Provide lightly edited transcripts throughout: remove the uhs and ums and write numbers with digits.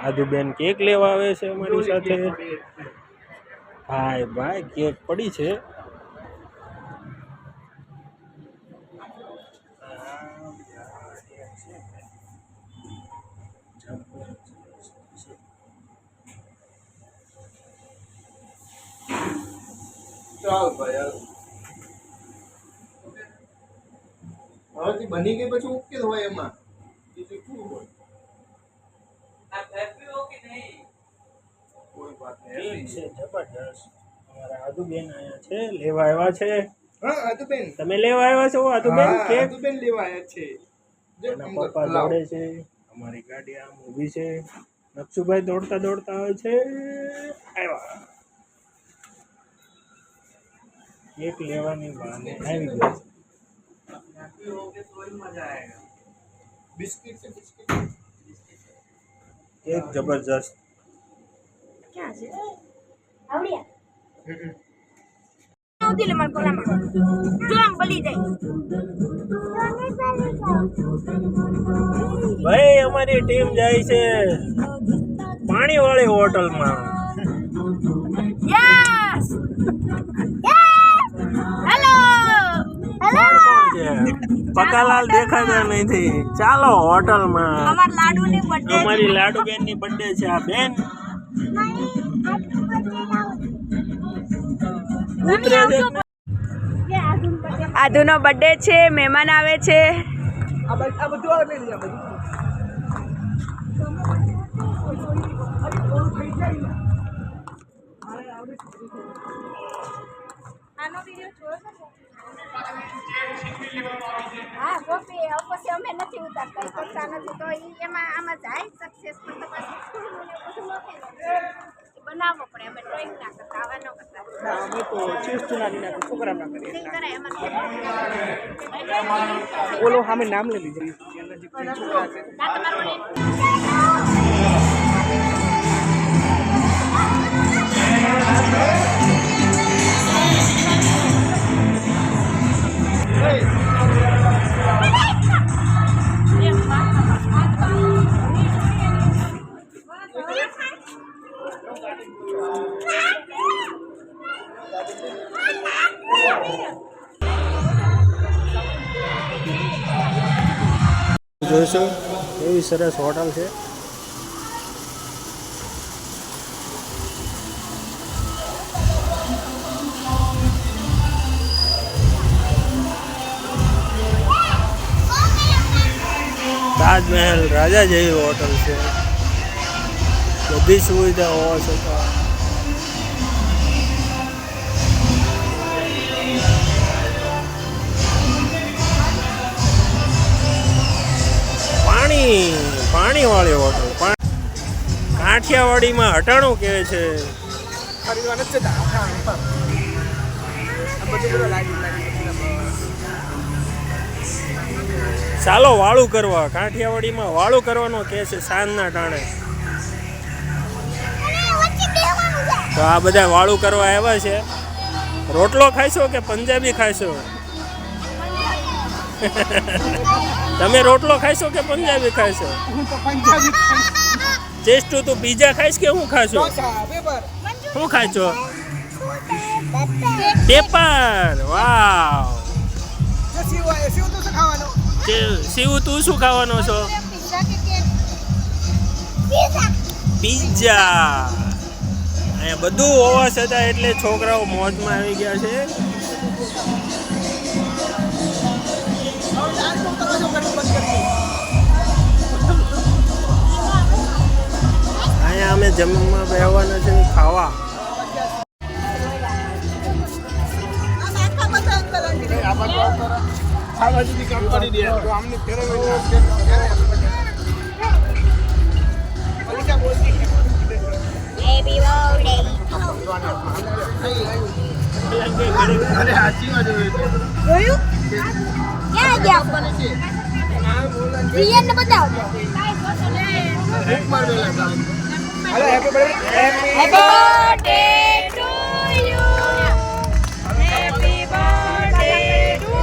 આદુબેન cake લેવા આવે છે અમારી સાથે. ભાઈ કેક પડી છે. હવે બની ગઈ પછી ઓકે હોય એમાં બીજું શું હોય? જબરજસ્ત. અમારા આદુબેન આયા છે, લેવા આવ્યા છે. હા આદુબેન, તમે લેવા આવ્યા છો? આદુબેન કેક આદુબેન લેવા આવ્યા છે. એના પપ્પા દોડે છે. અમારી ગાડી આમ ઊભી છે. નકશુભાઈ દોડતા આવે છે. આવ્યા કેક લેવાની બહાને આવી ગયા. બિસ્કિટ છે, બિસ્કિટ કેક જબરજસ્ત. ક્યાં છે આવડિયા નહોતી લે માર કોલામાં જો આમ બળી જાય. ભાઈ અમારી ટીમ જાય છે પાણીવાળી હોટલમાં. યસ હેલો પકાલાલ દેખાતા નથી. ચાલો હોટલમાં. અમાર લાડુની બર્થડે, અમારી લાડુબેન ની બર્થડે છે. આ બેન ઉતરે છે. આદુનો બર્થડે છે, મહેમાન આવે છે. આ બધું આવે ને આ બધું. આનો વિડિયો જોયો છે? હા કોપી પછી અમે નથી ઉતારતા, કરતા નથી તો એમાં આમાં જાય સક્સેસ પણ તમારે સ્કૂલનું ને બધું નથી બનાવવો પડે. અમે ડ્રોઈંગ ના કરતા, આવા ન કરતા. ના અમે તો ચીઝ ચુનાની ના છોકરા ના કરીએ. નહીં કરાય અમારે. બોલો સામે નામ લઈ લીધું. ના તમારું જોઈશો એવી સરસ હોટલ છે. તાજમહેલ રાજા જેવી હોટલ છે. બધી સુવિધા હોવા છતાં પાણીવાળી હોટલ. કાઠિયાવાડીમાં હટાણું કહે છે. ચાલો વાળું કરવા. કાઠિયાવાડીમાં વાળું કરવાનું કહે છે સાંજના ટાણે. તો આ બધા વાળું કરવા આવ્યા છે. રોટલો ખાઈશો કે પંજાબી ખાઈશો? તમે રોટલો ખાઈશો કે પંજાબી ખાઈશો? હું તો પંજાબી ચેસ્ટુ તું પીઝા ખાઈશ કે હું ખાશો? શું ખાશો? પેપર. વાવ. શિવ તું શું ખાવાનો છો? પીઝા. અહીંયા બધું હોવા છતાં એટલે છોકરાઓ મોજમાં આવી ગયા છે. અહીંયા અમે જમવા બેસવાના છે ખાવા. જોયું ક્યાં ગયા? રિયન ને બતાવો. Happy birthday to you. Happy birthday to.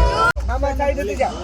મામા સાઈડ હતી જા.